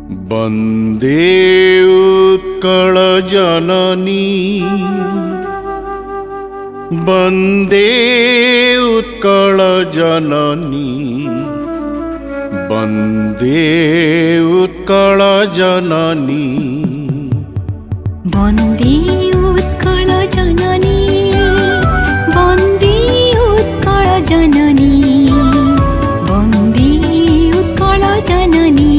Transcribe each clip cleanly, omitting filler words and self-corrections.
वन्दे उत्कल जननी वन्दे उत्कल जननी वन्दे उत्कल जननी वन्दे उत्कल जननी वन्दे उत्कल जननी वन्दे उत्कल जननी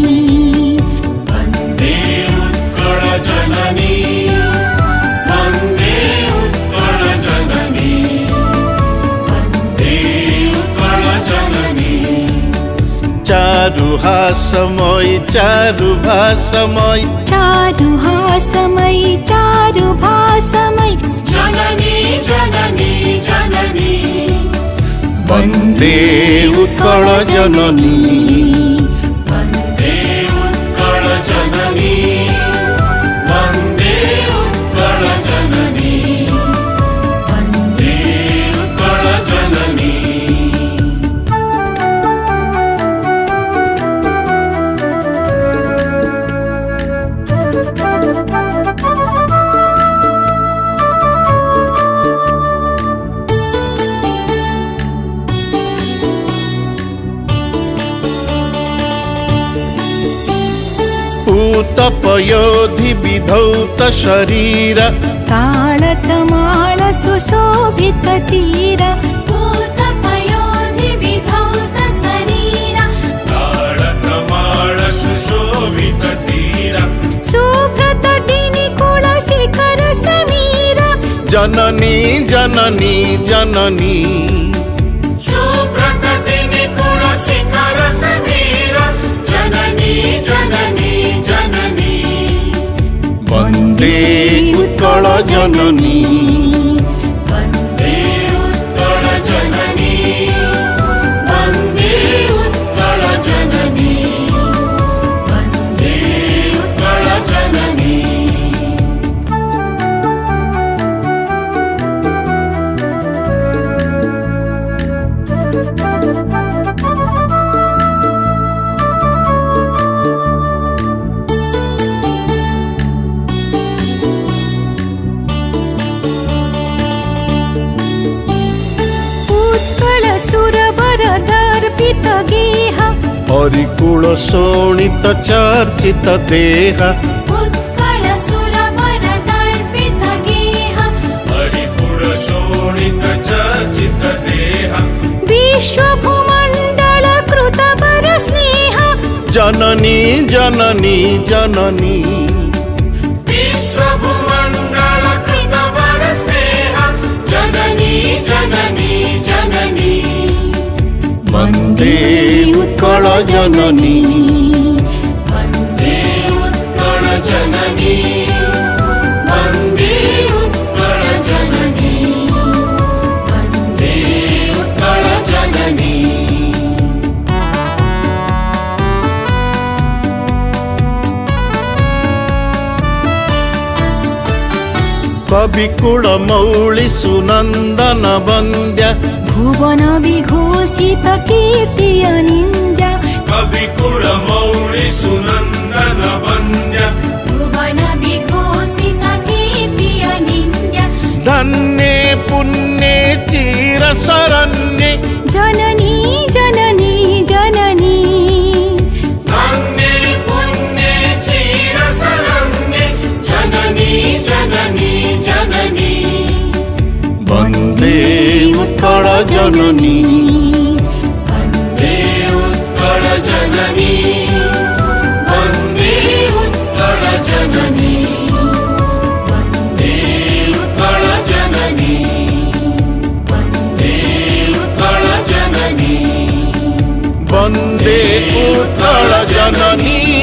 वन्दे उत्कल जननी वन्दे उत्कल जननी वन्दे उत्कल जननी चारुहासमय चारुभासमय चारुहासमय चारुभासमय जननी जननी जननी वन्दे उत्कल जननी वन्दे उत्कल जननी वन्दे उत्कल जननी वन्दे उत्कल जननी पूतपयोधि विधौत शरीर ताळतमाळ सुशोभित तीर पूतपयोधि विधौत शरीर ताळतमाळ सुशोभित तीर शुभ्रतटिनि कुलशिखर समीर जननी जननी जननी शुभ्रतटिनि कुलशिखर समीर जननी जननी जननी वन्दे उत्कल जननी वन्दे उत्कल जननी वन्दे उत्कल जननी वन्दे उत्कल जननी उत्कल सुरवर दर्पित गेह हरिकुल शोणित चर्चित देह उत्कल सुरवर दर्पित गेह हरिपुर शोणित चर्चित देह विश्वभूमण्डल कृतवर स्नेह जननी जननी जननी विश्वभूमण्डल कृतवर स्नेह जननी जननी जननी वन्दे उत्कल जननी वन्दे उत्कल जननी वन्दे उत्कल जननी वन्दे उत्कल जननी कविकुल मौळि सुनन्दन वन्द्य भुवन विघोषित कीर्ति अनिन्द्य कविकुल मौळि सुनन्दन वन्द्य भुवन विघोषित कीर्ति अनिन्द्य धन्ये पुण्ये चिरशरण्ये जननी जननी जननी धन्ये पुण्ये चिरशरण्ये जननी जननी जननी वन्दे उत्कल जननी वन्दे उत्कल जननी वन्दे उत्कल जननी वन्दे उत्कल जननी वन्दे उत्कल जननी वन्दे उत्कल जननी